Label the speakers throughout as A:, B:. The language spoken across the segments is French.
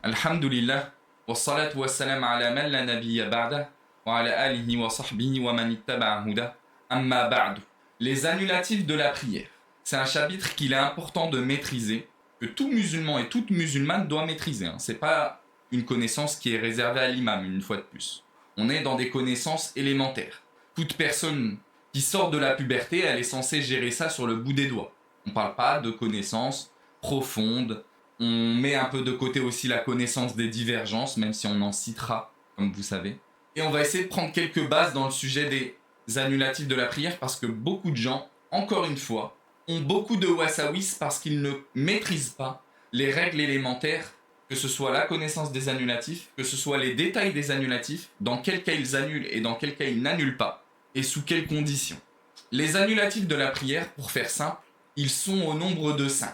A: Alhamdulillah, wa salatu wa salam ala man la nabiyya ba'da, wa ala alihi wa sahbihi wa man ittaba'a huda, amma ba'du. Les annulatifs de la prière. C'est un chapitre qu'il est important de maîtriser, que tout musulman et toute musulmane doit maîtriser. C'est pas une connaissance qui est réservée à l'imam, une fois de plus. On est dans des connaissances élémentaires. Toute personne qui sort de la puberté, elle est censée gérer ça sur le bout des doigts. On parle pas de connaissances profondes. On met un peu de côté aussi la connaissance des divergences, même si on en citera, comme vous savez. Et on va essayer de prendre quelques bases dans le sujet des annulatifs de la prière, parce que beaucoup de gens, encore une fois, ont beaucoup de wassawis parce qu'ils ne maîtrisent pas les règles élémentaires, que ce soit la connaissance des annulatifs, que ce soit les détails des annulatifs, dans quel cas ils annulent et dans quel cas ils n'annulent pas, et sous quelles conditions. Les annulatifs de la prière, pour faire simple, ils sont au nombre de 5.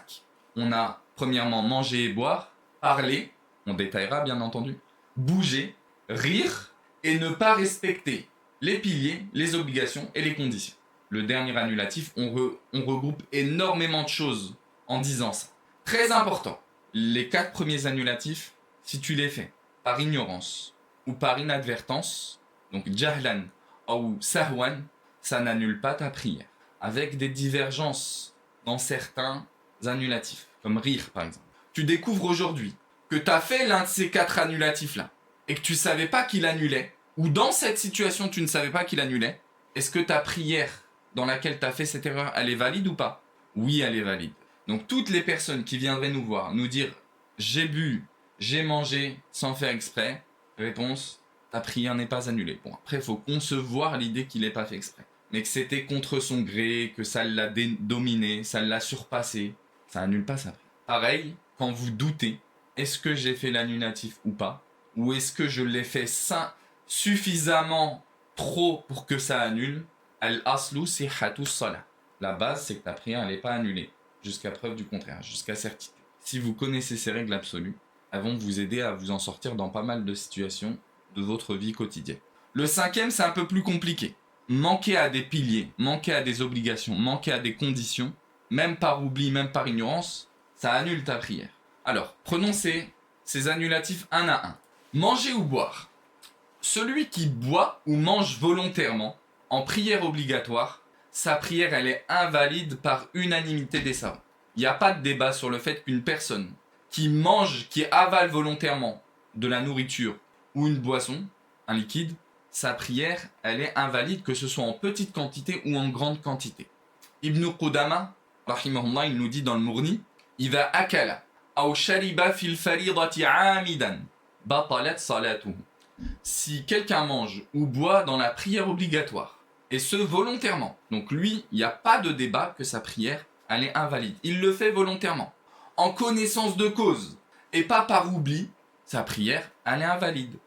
A: On a premièrement manger et boire, parler, on détaillera bien entendu, bouger, rire et ne pas respecter les piliers, les obligations et les conditions. Le dernier annulatif, on regroupe énormément de choses en disant ça. Très important, les 4 premiers annulatifs, si tu les fais par ignorance ou par inadvertance, donc jahlan ou sahwan, ça n'annule pas ta prière. Avec des divergences dans certains annulatifs, comme rire par exemple. Tu découvres aujourd'hui que tu as fait l'un de ces 4 annulatifs-là et que tu ne savais pas qu'il annulait, ou dans cette situation tu ne savais pas qu'il annulait, est-ce que ta prière dans laquelle tu as fait cette erreur, elle est valide ou pas? Oui, elle est valide. Donc toutes les personnes qui viendraient nous voir, nous dire « j'ai bu, j'ai mangé sans faire exprès », réponse « ta prière n'est pas annulée ». Bon, après, il faut concevoir l'idée qu'il n'ait pas fait exprès, mais que c'était contre son gré, que ça l'a dominé, ça l'a surpassé, ça annule pas sa prière. Pareil, quand vous doutez, est-ce que j'ai fait l'annulatif ou pas? Ou est-ce que je l'ai fait suffisamment trop pour que ça annule? Al-aslu sihhatus salah. La base, c'est que ta prière n'est pas annulée, jusqu'à preuve du contraire, jusqu'à certitude. Si vous connaissez ces règles absolues, elles vont vous aider à vous en sortir dans pas mal de situations de votre vie quotidienne. Le 5e, c'est un peu plus compliqué. Manquer à des piliers, manquer à des obligations, manquer à des conditions, même par oubli, même par ignorance, ça annule ta prière. Alors, prenons ces annulatifs un à un. Manger ou boire. Celui qui boit ou mange volontairement, en prière obligatoire, sa prière, elle est invalide par unanimité des savants. Il n'y a pas de débat sur le fait qu'une personne qui mange, qui avale volontairement de la nourriture ou une boisson, un liquide, sa prière, elle est invalide, que ce soit en petite quantité ou en grande quantité. Ibn Qudama, rahimahullah, il nous dit dans le Mourni, إذا أكل أو شرب في الفريضة عامدا بطلت صلاته. Si quelqu'un mange ou boit dans la prière obligatoire, et ce volontairement, donc lui, il n'y a pas de débat que sa prière, elle est invalide. Il le fait volontairement, en connaissance de cause, et pas par oubli, sa prière, elle est invalide.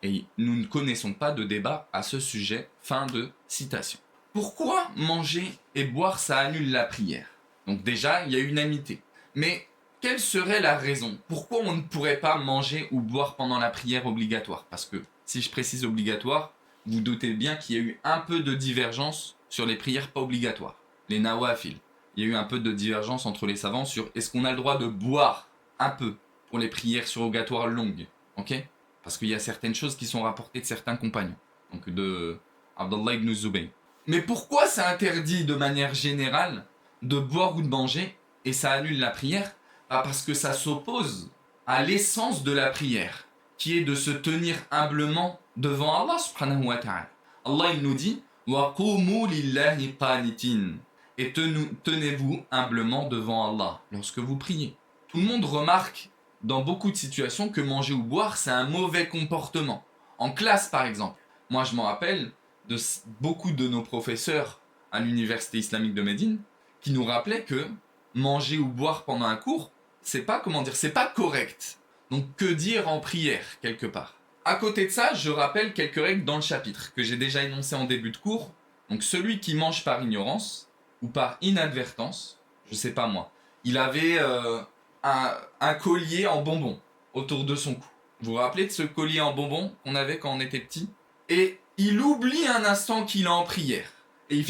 A: Et nous ne connaissons pas de débat à ce sujet. Fin de citation. Pourquoi manger et boire, ça annule la prière? Donc déjà, il y a unanimité. Mais quelle serait la raison? Pourquoi on ne pourrait pas manger ou boire pendant la prière obligatoire? Parce que, si je précise obligatoire, vous doutez bien qu'il y a eu un peu de divergence sur les prières pas obligatoires, les nawafil. Il y a eu un peu de divergence entre les savants sur est-ce qu'on a le droit de boire un peu pour les prières surrogatoires longues, ok? Parce qu'il y a certaines choses qui sont rapportées de certains compagnons, donc de Abdallah ibn Zubayr. Mais pourquoi c'est interdit de manière générale de boire ou de manger et ça annule la prière? Parce que ça s'oppose à l'essence de la prière, qui est de se tenir humblement devant Allah subhanahu wa ta'ala. Allah il nous dit wa qumu lillahi qanitin, et tenez-vous humblement devant Allah lorsque vous priez. Tout le monde remarque dans beaucoup de situations que manger ou boire c'est un mauvais comportement. En classe par exemple, moi je m'en rappelle de beaucoup de nos professeurs à l'université islamique de Médine qui nous rappelaient que manger ou boire pendant un cours, c'est pas correct. Donc que dire en prière quelque part? À côté de ça, je rappelle quelques règles dans le chapitre que j'ai déjà énoncé en début de cours. Donc celui qui mange par ignorance ou par inadvertance, je sais pas moi, il avait un collier en bonbons autour de son cou. Vous vous rappelez de ce collier en bonbons qu'on avait quand on était petit? Et il oublie un instant qu'il est en prière. Et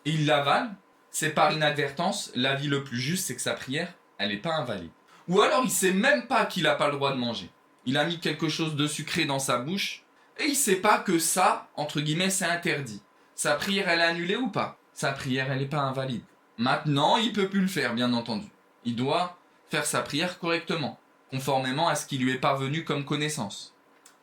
A: il l'avale. C'est par inadvertance. L'avis le plus juste, c'est que sa prière, elle n'est pas invalide. Ou alors il sait même pas qu'il n'a pas le droit de manger. Il a mis quelque chose de sucré dans sa bouche et il sait pas que ça, entre guillemets, c'est interdit. Sa prière, elle est annulée ou pas? Sa prière, elle n'est pas invalide. Maintenant, il peut plus le faire, bien entendu. Il doit faire sa prière correctement, conformément à ce qui lui est parvenu comme connaissance.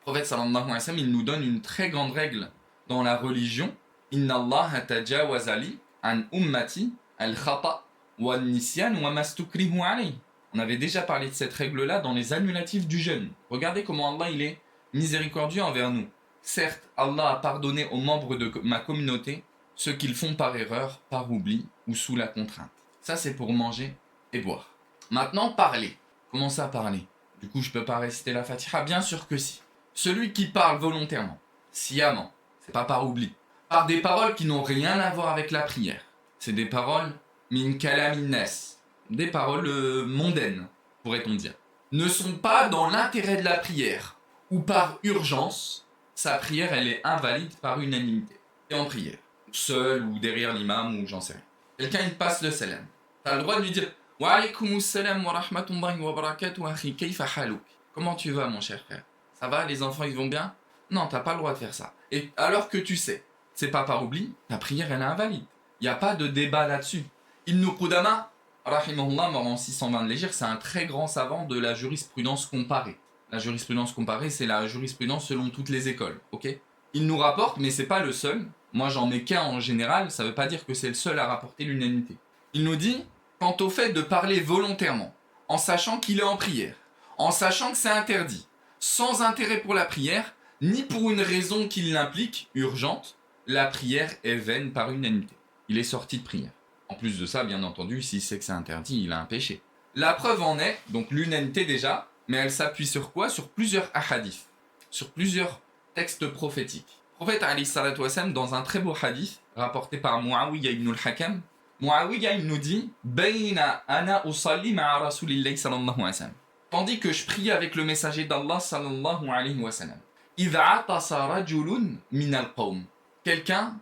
A: Le prophète sallallahu alayhi wa sallam, il nous donne une très grande règle dans la religion. Inna Allah tajawazali an ummati al-khata wa nisyan wa mastukrihu alayhi. On avait déjà parlé de cette règle-là dans les annulatifs du jeûne. Regardez comment Allah il est miséricordieux envers nous. Certes, Allah a pardonné aux membres de ma communauté ce qu'ils font par erreur, par oubli ou sous la contrainte. Ça, c'est pour manger et boire. Maintenant, parler. Comment ça, parler? Du coup, je peux pas réciter la Fatiha? Bien sûr que si. Celui qui parle volontairement, sciemment, c'est pas par oubli, par des paroles qui n'ont rien à voir avec la prière. C'est des paroles min kalamin nas, des paroles mondaines, pourrait-on dire, ne sont pas dans l'intérêt de la prière, ou par urgence, sa prière, elle est invalide par unanimité. Et en prière, seul ou derrière l'imam ou j'en sais rien. Quelqu'un, il passe le salam. T'as le droit de lui dire « Wa alaykumus salam wa rahmatullahi wa barakatuh akhi, kayfa halouk » Comment tu vas, mon cher frère? Ça va, les enfants, ils vont bien? Non, t'as pas le droit de faire ça. Et alors que tu sais, c'est pas par oubli, ta prière, elle est invalide. Il n'y a pas de débat là-dessus. Ibn Qudama, rahimahullah, mort en 620 de l'Hégire, c'est un très grand savant de la jurisprudence comparée. La jurisprudence comparée, c'est la jurisprudence selon toutes les écoles, ok? Il nous rapporte, mais c'est pas le seul. Moi, j'en mets qu'un en général, ça veut pas dire que c'est le seul à rapporter l'unanimité. Il nous dit, quant au fait de parler volontairement, en sachant qu'il est en prière, en sachant que c'est interdit, sans intérêt pour la prière, ni pour une raison qui l'implique, urgente, la prière est vaine par unanimité. Il est sorti de prière. En plus de ça, bien entendu, s'il sait que c'est interdit, il a un péché. La preuve en est, donc l'unanimité déjà, mais elle s'appuie sur quoi? Sur plusieurs hadiths, sur plusieurs textes prophétiques. Le prophète alayhi salatu wassalam, dans un très beau hadith, rapporté par Muawiyah ibn al-Hakam, Muawiyah il nous dit « Bayna ana usalli ma'a rasulillahi sallallahu alayhi wa sallam » Tandis que je priais avec le messager d'Allah sallallahu alayhi wa sallam. « Idha atasa rajulun min al-qawm » Quelqu'un,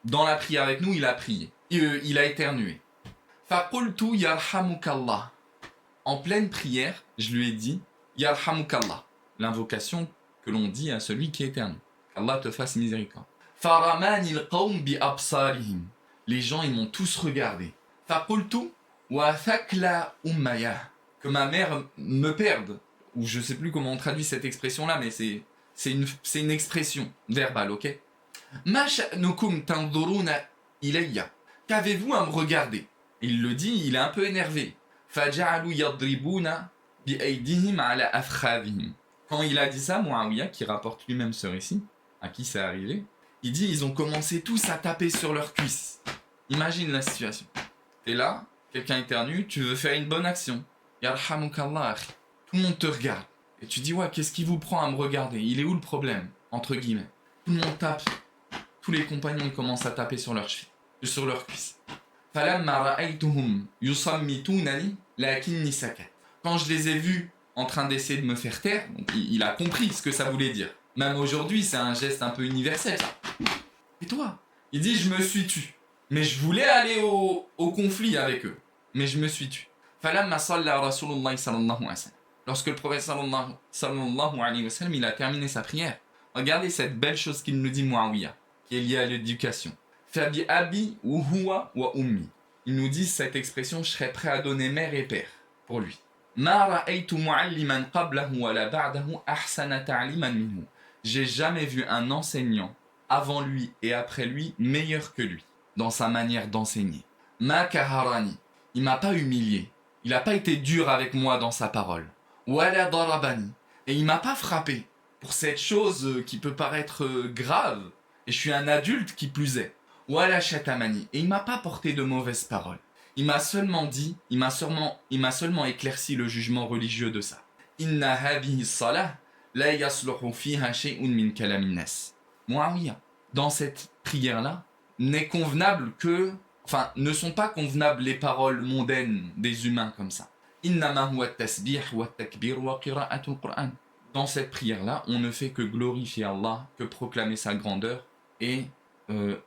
A: dans la prière avec nous, il a prié. Il a éternué. Faqultu yarhamukallah. En pleine prière, je lui ai dit yarhamukallah, l'invocation que l'on dit à celui qui éternue. Qu'Allah te fasse miséricorde. Faramani alqawm bi absarihim. Les gens, ils m'ont tous regardé. Faqultu wa thakla ummaya. Que ma mère me perde. Ou je sais plus comment on traduit cette expression-là, mais c'est une expression verbale, ok? Ma sha'nukum tanzuruna ilayya. Qu'avez-vous à me regarder? Il le dit, il est un peu énervé. Faja'alu yadribuna bi aydihim ala afkhadhihim. Quand il a dit ça, Muawiyah, qui rapporte lui-même ce récit, à qui c'est arrivé, il dit ils ont commencé tous à taper sur leurs cuisses. Imagine la situation. Et là, quelqu'un éternue, tu veux faire une bonne action. Yarhamukallah, akhi. Tout le monde te regarde. Et tu dis ouais, qu'est-ce qui vous prend à me regarder? Il est où le problème? Entre guillemets. Tout le monde tape. Tous les compagnons commencent à taper sur leurs chevilles, sur leurs cuisses. Quand je les ai vus en train d'essayer de me faire taire, donc il a compris ce que ça voulait dire. Même aujourd'hui, c'est un geste un peu universel, ça. Et toi? Il dit, je me suis tu. Mais je voulais aller au conflit avec eux. Mais je me suis tu. Lorsque le prophète sallallahu alayhi wa sallam, il a terminé sa prière, regardez cette belle chose qu'il nous dit Muawiyah, qui est liée à l'éducation. Fabi abi ou huwa wa ummi. Il nous dit cette expression, je serais prêt à donner mère et père pour lui. Ma ra'aytu mu'alliman qablahu wa la ba'dahu ahsana ta'liman minhu. J'ai jamais vu un enseignant avant lui et après lui meilleur que lui dans sa manière d'enseigner. Ma kaharani. Il m'a pas humilié. Il a pas été dur avec moi dans sa parole. Wa la darabani. Et il m'a pas frappé pour cette chose qui peut paraître grave. Et je suis un adulte qui plus est. Wala shatamani. Et il m'a pas porté de mauvaises paroles. Il m'a seulement dit, il m'a seulement éclairci le jugement religieux de ça. Inna hadhihi salah la yasluhu fiha shay'un min kalamin nas. Muawiyah, dans cette prière-là, n'est convenable que, ne sont pas convenables les paroles mondaines des humains comme ça. Innama huwa tasbih wa takbir wa qira'atul Qur'an. Dans cette prière-là, on ne fait que glorifier Allah, que proclamer sa grandeur et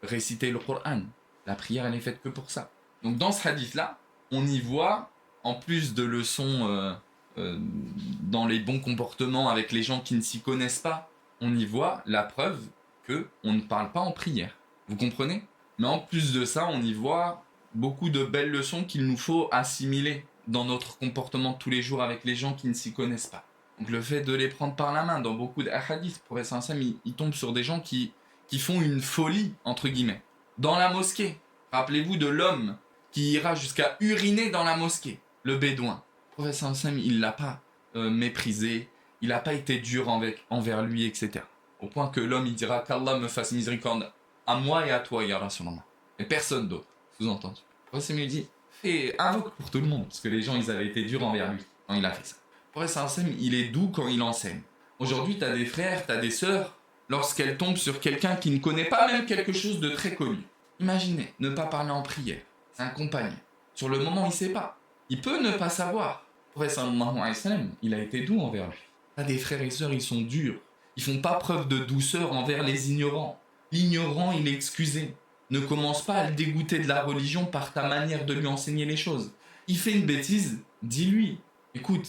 A: réciter le Coran. La prière, elle est faite que pour ça. Donc dans ce hadith-là, on y voit, en plus de leçons dans les bons comportements avec les gens qui ne s'y connaissent pas, on y voit la preuve que on ne parle pas en prière. Vous comprenez? Mais en plus de ça, on y voit beaucoup de belles leçons qu'il nous faut assimiler dans notre comportement de tous les jours avec les gens qui ne s'y connaissent pas. Donc le fait de les prendre par la main, dans beaucoup d'ahadiths, pour être sincère, il tombe sur des gens qui font une folie, entre guillemets. Dans la mosquée, rappelez-vous de l'homme qui ira jusqu'à uriner dans la mosquée, le bédouin. Le prophète sallallahu alayhi wa sallam, il ne l'a pas méprisé, il n'a pas été dur envers lui, etc. Au point que l'homme, il dira qu'Allah me fasse miséricorde à moi et à toi, ya Rasulallah. Et personne d'autre, sous-entendu. Le prophète sallallahu alayhi wa sallam, il dit, invoque pour tout le monde, parce que les gens, ils avaient été durs envers lui quand il a fait ça. Le prophète sallallahu alayhi wa sallam, il est doux quand il enseigne. Aujourd'hui, tu as des frères, tu as des sœurs, lorsqu'elles tombent sur quelqu'un qui ne connaît pas même quelque chose de très connu. Imaginez, ne pas parler en prière. C'est un compagnon. Sur le moment, il ne sait pas. Il peut ne pas savoir. Le prophète sallallahu alayhi wa sallam, il a été doux envers lui. T'as des frères et sœurs, ils sont durs. Ils font pas preuve de douceur envers les ignorants. L'ignorant, il est excusé. Ne commence pas à le dégoûter de la religion par ta manière de lui enseigner les choses. Il fait une bêtise, dis-lui. Écoute,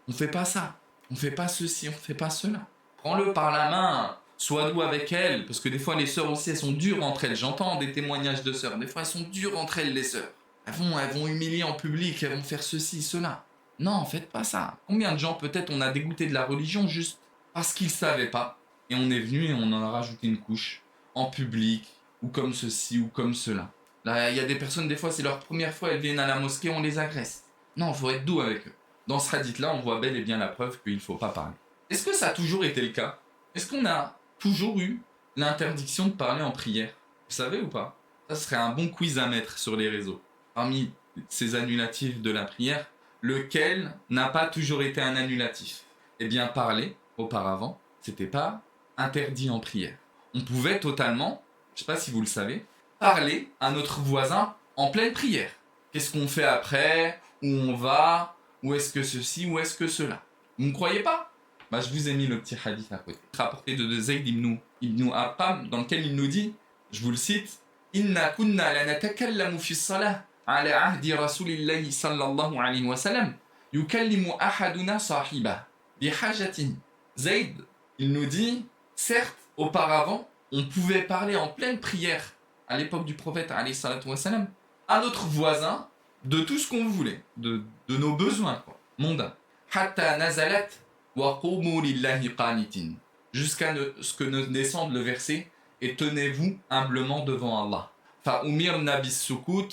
A: on fait pas ça. On fait pas ceci, on fait pas cela. Prends-le par la main. Sois doux avec elle, parce que des fois les sœurs aussi, elles sont dures entre elles. J'entends des témoignages de sœurs. Des fois, elles sont dures entre elles, les sœurs. Elles vont humilier en public, elles vont faire ceci, cela. Non, faites pas ça. Combien de gens, peut-être, on a dégoûté de la religion juste parce qu'ils savaient pas. Et on est venu et on en a rajouté une couche. En public, ou comme ceci, ou comme cela. Là, il y a des personnes, des fois, c'est leur première fois, elles viennent à la mosquée, on les agresse. Non, il faut être doux avec eux. Dans ce hadith-là, on voit bel et bien la preuve qu'il ne faut pas parler. Est-ce que ça a toujours été le cas? Est-ce qu'on a toujours eu l'interdiction de parler en prière? Vous savez ou pas? Ça serait un bon quiz à mettre sur les réseaux. Parmi ces annulatifs de la prière, lequel n'a pas toujours été un annulatif? Eh bien, parler, auparavant, c'était pas interdit en prière. On pouvait totalement, je ne sais pas si vous le savez, parler à notre voisin en pleine prière. Qu'est-ce qu'on fait après? Où on va? Où est-ce que ceci? Où est-ce que cela? Vous ne croyez pas? Bah, je vous ai mis le petit hadith à côté. Rapporté de Zayd ibn Arqam, dans lequel il nous dit, je vous le cite, Inna kunna la natakallamu fi salah ala ahdi rasulillahi sallallahu alayhi wa sallam yukallimu ahaduna sahiba bihajatin. Zayd, il nous dit, certes, auparavant, on pouvait parler en pleine prière à l'époque du prophète alayhi salatu wa sallam à notre voisin de tout ce qu'on voulait, de nos besoins mondains. Hatta nazalat wa qumu lillahi qanitin. Jusqu'à ce que ne descende le verset et tenez-vous humblement devant Allah. Fa umirna bis sukut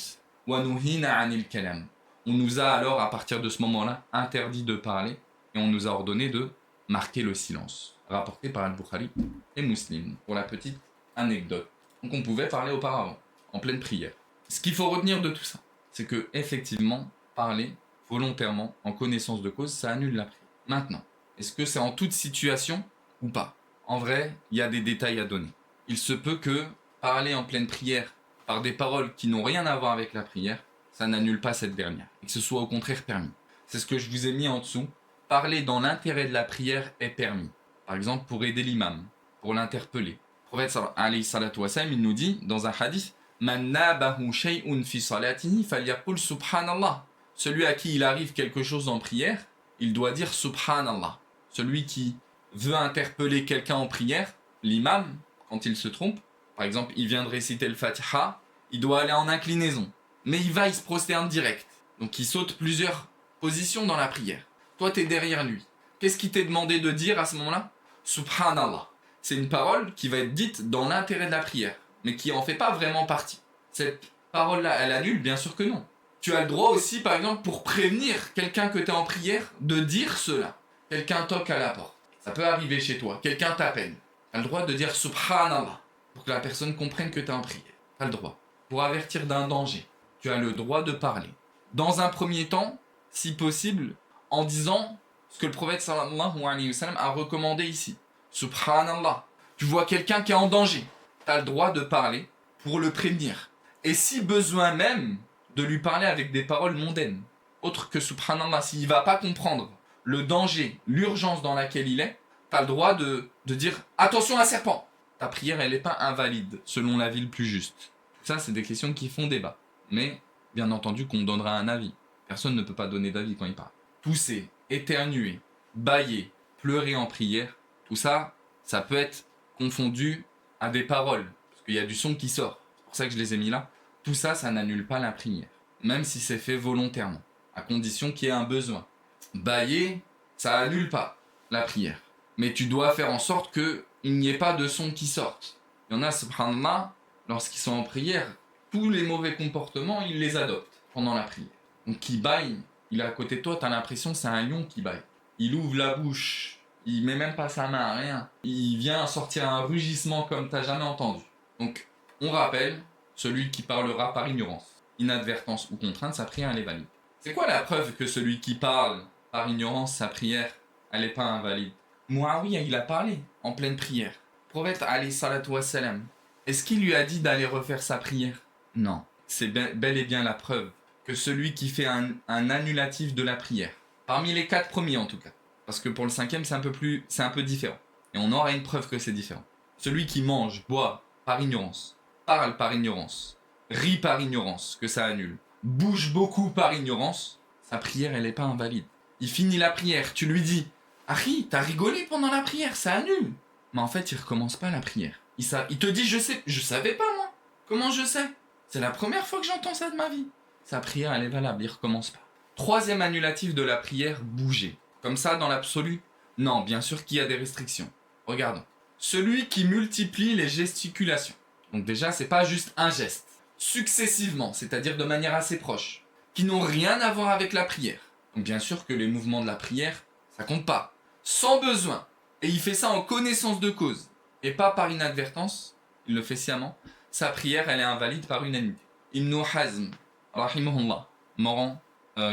A: wa nuhina anil kalam. On nous a alors, à partir de ce moment-là, interdit de parler et on nous a ordonné de marquer le silence. Rapporté par Al-Bukhari et Muslim, pour la petite anecdote. Donc on pouvait parler auparavant, en pleine prière. Ce qu'il faut retenir de tout ça, c'est que effectivement, parler volontairement, en connaissance de cause, ça annule la prière. Maintenant, est-ce que c'est en toute situation ou pas? En vrai, il y a des détails à donner. Il se peut que parler en pleine prière par des paroles qui n'ont rien à voir avec la prière, ça n'annule pas cette dernière, et que ce soit au contraire permis. C'est ce que je vous ai mis en dessous. Parler dans l'intérêt de la prière est permis. Par exemple, pour aider l'imam, pour l'interpeller. Le prophète alayhi salatu wa sallam, il nous dit dans un hadith, Man nabahu shay'un fi salatihi falyaqul subhanallah. Celui à qui il arrive quelque chose en prière, il doit dire subhanallah. Celui qui veut interpeller quelqu'un en prière, l'imam, quand il se trompe, par exemple, il vient de réciter le Fatiha, il doit aller en inclinaison. Mais il se prosterne direct. Donc il saute plusieurs positions dans la prière. Toi, tu es derrière lui. Qu'est-ce qu'il t'est demandé de dire à ce moment-là? Subhanallah. C'est une parole qui va être dite dans l'intérêt de la prière, mais qui en fait pas vraiment partie. Cette parole-là, elle annule? Bien sûr que non. Tu as le droit aussi, par exemple, pour prévenir quelqu'un que tu es en prière, de dire cela. Quelqu'un toque à la porte. Ça peut arriver chez toi. Quelqu'un t'appelle. Tu as le droit de dire Subhanallah, pour que la personne comprenne que tu es en prière. Tu as le droit. Pour avertir d'un danger, tu as le droit de parler. Dans un premier temps, si possible, en disant ce que le prophète sallallahu alayhi wa sallam a recommandé ici. Subhanallah. Tu vois quelqu'un qui est en danger. Tu as le droit de parler pour le prévenir. Et si besoin même, de lui parler avec des paroles mondaines. Autre que Subhanallah. S'il ne va pas comprendre le danger, l'urgence dans laquelle il est, tu as le droit de dire attention à un serpent. Ta prière, elle n'est pas invalide, selon l'avis le plus juste. Ça, c'est des questions qui font débat. Mais, bien entendu, qu'on donnera un avis. Personne ne peut pas donner d'avis quand il parle. Tous ces éternuer, bâiller, pleurer en prière, tout ça, ça peut être confondu à des paroles, parce qu'il y a du son qui sort. C'est pour ça que je les ai mis là. Tout ça, ça n'annule pas la prière, même si c'est fait volontairement, à condition qu'il y ait un besoin. Bâiller, ça annule pas la prière. Mais tu dois faire en sorte qu'il n'y ait pas de son qui sorte. Il y en a, subhanallah, lorsqu'ils sont en prière, tous les mauvais comportements, ils les adoptent pendant la prière. Donc, qui bâille, il est à côté de toi, tu as l'impression que c'est un lion qui bâille. Il ouvre la bouche, il met même pas sa main à rien. Il vient sortir un rugissement comme tu n'as jamais entendu. Donc, on rappelle, celui qui parlera par ignorance, inadvertance ou contrainte, sa prière, elle est valide. C'est quoi la preuve que celui qui parle par ignorance, sa prière, elle n'est pas invalide? Muawiyah, il a parlé en pleine prière. Prophète alayhi salatu wassalam, est-ce qu'il lui a dit d'aller refaire sa prière? Non. C'est bel et bien la preuve que celui qui fait un annulatif de la prière, parmi les 4 premiers en tout cas, parce que pour le 5e c'est un peu différent, et on aura une preuve que c'est différent. Celui qui mange, boit par ignorance, parle par ignorance, rit par ignorance, que ça annule, bouge beaucoup par ignorance, sa prière elle n'est pas invalide. Il finit la prière, tu lui dis « Harry, t'as rigolé pendant la prière, ça annule !» Mais en fait, il recommence pas la prière. Il te dit « Je savais pas moi. Comment je sais? C'est la première fois que j'entends ça de ma vie. » Sa prière, elle est valable, il recommence pas. 3e annulatif de la prière, bouger. Comme ça, dans l'absolu? Non, bien sûr qu'il y a des restrictions. Regardons. Celui qui multiplie les gesticulations. Donc déjà, c'est pas juste un geste. Successivement, c'est-à-dire de manière assez proche, qui n'ont rien à voir avec la prière. Donc bien sûr que les mouvements de la prière, ça compte pas. Sans besoin. Et il fait ça en connaissance de cause. Et pas par inadvertance. Il le fait sciemment. Sa prière, elle est invalide par unanimité. Ibn Hazm, rahimahullah, mort en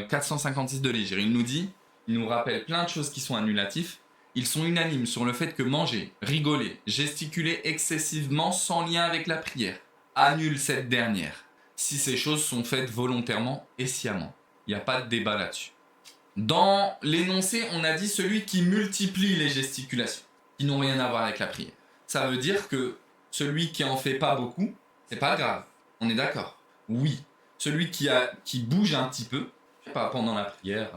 A: 456 de l'Hégire, il nous dit, il nous rappelle plein de choses qui sont annulatifs. Ils sont unanimes sur le fait que manger, rigoler, gesticuler excessivement sans lien avec la prière annule cette dernière, si ces choses sont faites volontairement et sciemment. Il n'y a pas de débat là-dessus. Dans l'énoncé, on a dit celui qui multiplie les gesticulations, qui n'ont rien à voir avec la prière. Ça veut dire que celui qui en fait pas beaucoup, c'est pas grave. On est d'accord? Oui. Celui qui bouge un petit peu, je sais pas, pendant la prière,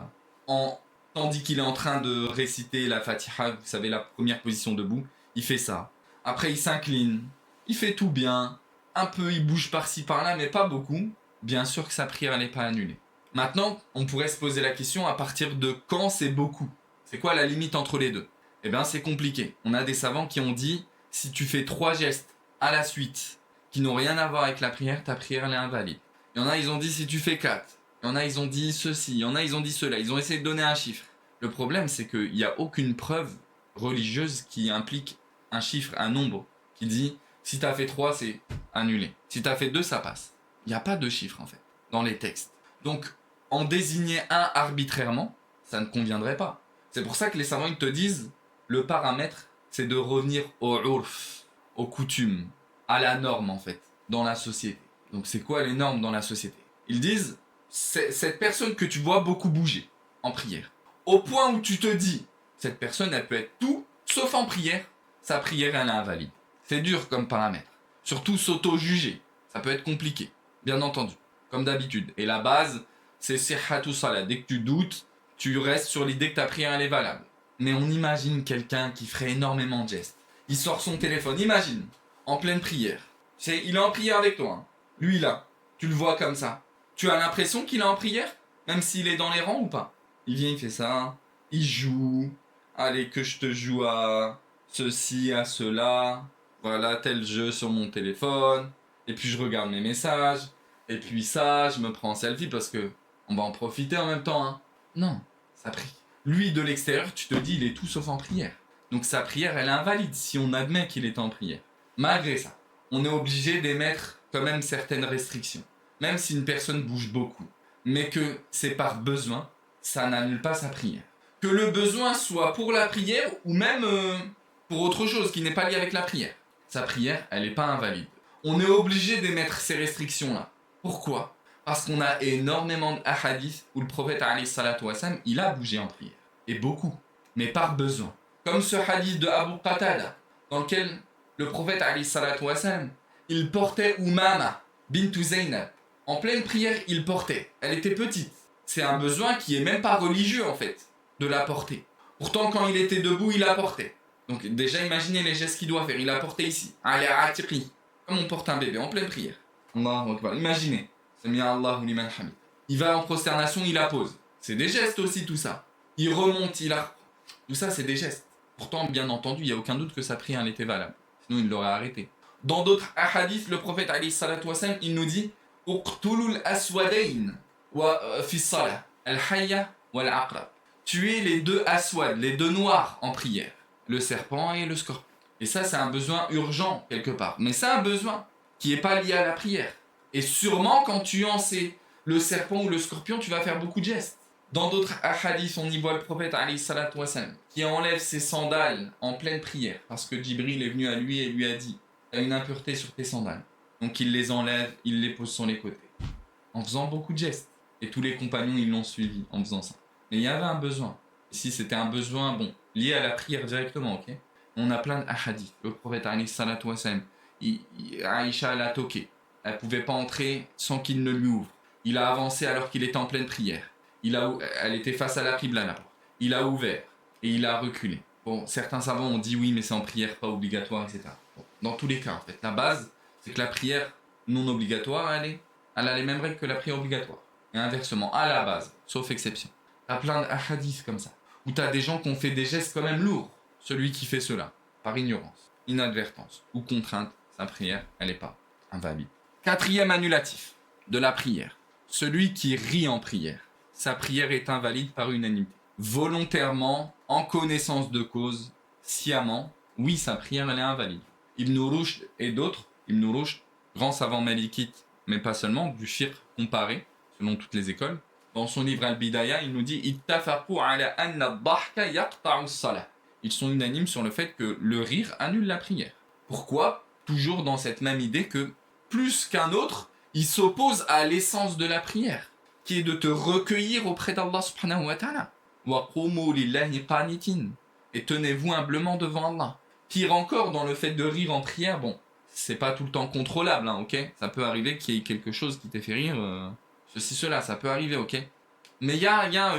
A: tandis qu'il est en train de réciter la Fatiha, vous savez, la première position debout, il fait ça. Après, il s'incline, il fait tout bien, un peu, il bouge par-ci par-là, mais pas beaucoup. Bien sûr que sa prière n'est pas annulée. Maintenant, on pourrait se poser la question à partir de quand c'est beaucoup. C'est quoi la limite entre les deux? Eh bien, c'est compliqué. On a des savants qui ont dit, si tu fais 3 gestes à la suite, qui n'ont rien à voir avec la prière, ta prière elle est invalide. Il y en a, ils ont dit si tu fais 4. Il y en a, ils ont dit ceci. Il y en a, ils ont dit cela. Ils ont essayé de donner un chiffre. Le problème, c'est qu'il n'y a aucune preuve religieuse qui implique un chiffre, un nombre, qui dit si tu as fait 3, c'est annulé. Si tu as fait 2, ça passe. Il n'y a pas de chiffre, en fait, dans les textes. Donc, en désigner un arbitrairement, ça ne conviendrait pas. C'est pour ça que les savants ils te disent le paramètre, c'est de revenir au urf, aux coutumes, à la norme, en fait, dans la société. Donc, c'est quoi les normes dans la société? Ils disent cette personne que tu vois beaucoup bouger en prière, au point où tu te dis cette personne, elle peut être tout, sauf en prière, sa prière, elle est invalide. C'est dur comme paramètre. Surtout s'auto-juger, ça peut être compliqué, bien entendu, comme d'habitude. Et la base, c'est sihhatu salat. Dès que tu doutes, tu restes sur l'idée que ta prière, elle est valable. Mais on imagine quelqu'un qui ferait énormément de gestes. Il sort son téléphone, imagine, en pleine prière. Il est en prière avec toi. Hein. Lui, là, tu le vois comme ça. Tu as l'impression qu'il est en prière, même s'il est dans les rangs ou pas. Il vient, il fait ça, il joue. Allez, que je te joue à ceci, à cela. Voilà, tel jeu sur mon téléphone. Et puis je regarde mes messages. Et puis ça, je me prends en selfie parce que on va en profiter en même temps. Hein. Non, ça prie. Lui, de l'extérieur, tu te dis, il est tout sauf en prière. Donc sa prière, elle est invalide si on admet qu'il est en prière. Malgré ça, on est obligé d'émettre quand même certaines restrictions. Même si une personne bouge beaucoup. Mais que c'est par besoin, ça n'annule pas sa prière. Que le besoin soit pour la prière ou même pour autre chose qui n'est pas lié avec la prière. Sa prière, elle n'est pas invalide. On est obligé d'émettre ces restrictions-là. Pourquoi? Parce qu'on a énormément de hadiths où le prophète alayhi salatu wassalam, il a bougé en prière. Et beaucoup. Mais par besoin. Comme ce hadith de Abu Qatada, dans lequel le prophète alayhi salatu wassalam, il portait Umama bintu Zaynab. En pleine prière, il portait. Elle était petite. C'est un besoin qui est même pas religieux en fait. de la porter. Pourtant, quand il était debout, il la portait. Donc déjà, imaginez les gestes qu'il doit faire. Il la portait ici. Ala atiqi. Comme on porte un bébé en pleine prière. Allahu Akbar. Imaginez. Sami'a Allahu liman hamid. Il va en prosternation, il la pose. C'est des gestes aussi, tout ça. Il remonte, il la... Tout ça, c'est des gestes. Pourtant, bien entendu, il n'y a aucun doute que sa prière elle était valable. Sinon, il l'aurait arrêté. Dans d'autres hadiths, le prophète alayhi salatu wassalam, il nous dit Uqtulul aswadayn wa fi salah al-hayya wal aqrab. Tuer les deux aswad, les deux noirs en prière, le serpent et le scorpion. Et ça, c'est un besoin urgent quelque part. Mais c'est un besoin qui n'est pas lié à la prière. Et sûrement, quand tu en sais le serpent ou le scorpion, tu vas faire beaucoup de gestes. Dans d'autres hadiths, on y voit le prophète alayhi salatu wassalam, qui enlève ses sandales en pleine prière, parce que Djibril est venu à lui et lui a dit « Tu as une impureté sur tes sandales ». Donc il les enlève, il les pose sur les côtés, en faisant beaucoup de gestes. Et tous les compagnons, ils l'ont suivi en faisant ça. Mais il y avait un besoin. Ici, c'était un besoin, lié à la prière directement, ok. On a plein de hadiths. Le prophète alayhi salatu wassalam, Aïcha l'a toqué. Elle ne pouvait pas entrer sans qu'il ne lui ouvre. Il a avancé alors qu'il était en pleine prière. Elle était face à la qibla là. Il a ouvert et il a reculé. Bon, certains savants ont dit oui, mais c'est en prière pas obligatoire, etc. Bon, dans tous les cas, en fait, la base, c'est que la prière non obligatoire, elle a les mêmes règles que la prière obligatoire. Et inversement, à la base, sauf exception. T'as plein de hadiths comme ça, où t'as des gens qui ont fait des gestes quand même lourds. Celui qui fait cela, par ignorance, inadvertance ou contrainte, sa prière, elle n'est pas invalide. Quatrième annulatif de la prière. Celui qui rit en prière. Sa prière est invalide par unanimité. Volontairement, en connaissance de cause, sciemment, oui, sa prière elle est invalide. Ibn Rushd et d'autres, Ibn Rushd, grand savant malikite, mais pas seulement, du fiqh comparé, selon toutes les écoles, dans son livre Al-Bidaya, il nous dit Ittafaqu ala anna ad-dahka yaqta'u as-salah. Ils sont unanimes sur le fait que le rire annule la prière. Pourquoi? Toujours dans cette même idée que, plus qu'un autre, il s'oppose à l'essence de la prière, qui est de te recueillir auprès d'Allah subhanahu wa ta'ala. Wa qumu lillahi qanitin. Et tenez-vous humblement devant Allah. Pire encore, dans le fait de rire en prière, c'est pas tout le temps contrôlable, hein, ok? Ça peut arriver qu'il y ait quelque chose qui t'ait fait rire, ceci, cela, ça peut arriver, ok? Mais il y a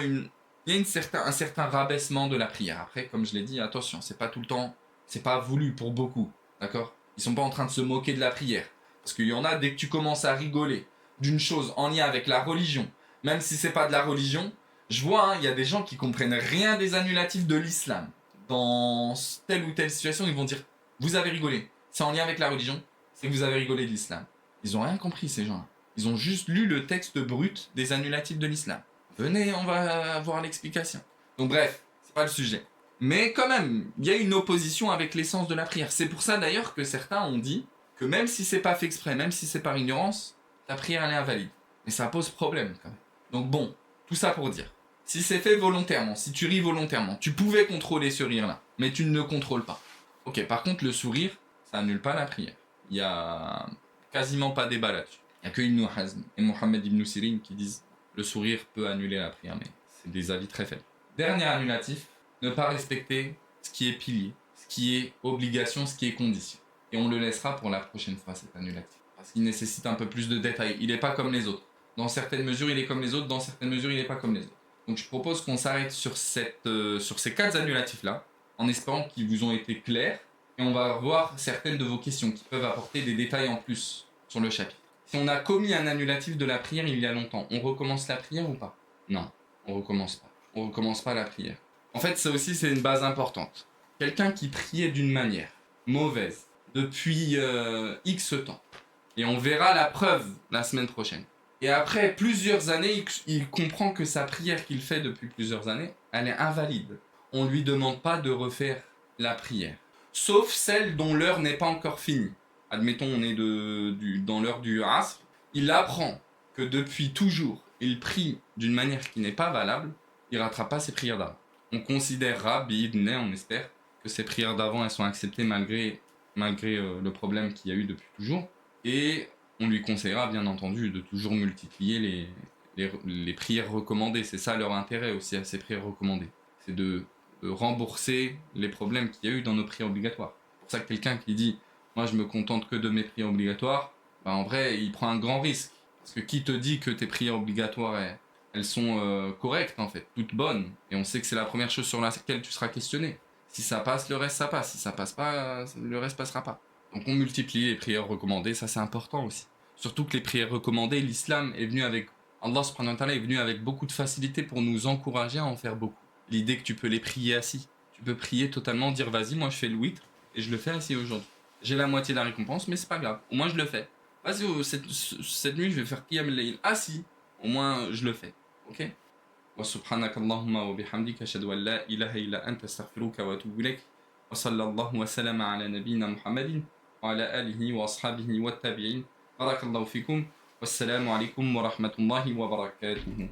A: un certain rabaissement de la prière. Après, comme je l'ai dit, attention, c'est pas tout le temps, c'est pas voulu pour beaucoup, d'accord? Ils sont pas en train de se moquer de la prière. Parce qu'il y en a, dès que tu commences à rigoler d'une chose en lien avec la religion, même si c'est pas de la religion, je vois, il y a des gens qui comprennent rien des annulatifs de l'islam. Dans telle ou telle situation, ils vont dire « Vous avez rigolé, c'est en lien avec la religion, c'est que vous avez rigolé de l'islam. » Ils ont rien compris, ces gens-là. Ils ont juste lu le texte brut des annulatifs de l'islam. Venez, on va voir l'explication. Donc bref, c'est pas le sujet. Mais quand même, il y a une opposition avec l'essence de la prière. C'est pour ça d'ailleurs que certains ont dit que même si c'est pas fait exprès, même si c'est par ignorance, ta prière elle est invalide. Et ça pose problème quand même. Donc bon, tout ça pour dire, si c'est fait volontairement, si tu ris volontairement, tu pouvais contrôler ce rire-là, mais tu ne le contrôles pas. Ok, par contre le sourire, ça annule pas la prière. Il y a quasiment pas débat là-dessus. Il n'y a que Ibn Hazm et Mohammed Ibn Sirin qui disent le sourire peut annuler la prière, mais c'est des avis très faibles. Dernier annulatif, ne pas respecter ce qui est pilier, ce qui est obligation, ce qui est condition. Et on le laissera pour la prochaine fois, cet annulatif. Parce qu'il nécessite un peu plus de détails. Il n'est pas comme les autres. Dans certaines mesures, il est comme les autres. Dans certaines mesures, il n'est pas comme les autres. Donc je propose qu'on s'arrête sur ces 4 annulatifs-là, en espérant qu'ils vous ont été clairs. Et on va revoir certaines de vos questions qui peuvent apporter des détails en plus sur le chapitre. Si on a commis un annulatif de la prière il y a longtemps, on recommence la prière ou pas? Non, on recommence pas. On recommence pas la prière. En fait, ça aussi, c'est une base importante. Quelqu'un qui priait d'une manière mauvaise depuis X temps, et on verra la preuve la semaine prochaine. Et après plusieurs années, il comprend que sa prière qu'il fait depuis plusieurs années, elle est invalide. On ne lui demande pas de refaire la prière. Sauf celle dont l'heure n'est pas encore finie. Admettons, on est dans l'heure du Asr. Il apprend que depuis toujours, il prie d'une manière qui n'est pas valable, il ne rattrape pas ses prières d'avant. On considérera, bi'idhnillah, on espère, que ses prières d'avant elles sont acceptées malgré le problème qu'il y a eu depuis toujours. Et on lui conseillera bien entendu de toujours multiplier les prières recommandées. C'est ça leur intérêt aussi à ces prières recommandées. C'est de rembourser les problèmes qu'il y a eu dans nos prières obligatoires. C'est pour ça que quelqu'un qui dit « Moi je me contente que de mes prières obligatoires », en vrai il prend un grand risque. Parce que qui te dit que tes prières obligatoires elles sont correctes en fait, toutes bonnes. Et on sait que c'est la première chose sur laquelle tu seras questionné. Si ça passe, le reste ça passe. Si ça passe pas, le reste passera pas. Donc on multiplie les prières recommandées, ça c'est important aussi. Surtout que les prières recommandées, l'islam est venu avec... Allah subhanahu wa ta'ala est venu avec beaucoup de facilité pour nous encourager à en faire beaucoup. L'idée que tu peux les prier assis. Tu peux prier totalement, dire vas-y, moi je fais le witr et je le fais assis aujourd'hui. J'ai la moitié de la récompense, mais c'est pas grave. Au moins je le fais. Vas-y, cette nuit je vais faire qiyam al-layl assis. Au moins je le fais. Ok? وسبحانك اللهم وبحمدك أشهد أن لا إله إلا أنت أستغفرك وأتوب إليك وصلى الله وسلم على نبينا محمد وعلى آله وأصحابه والتابعين بارك الله فيكم والسلام عليكم ورحمة الله وبركاته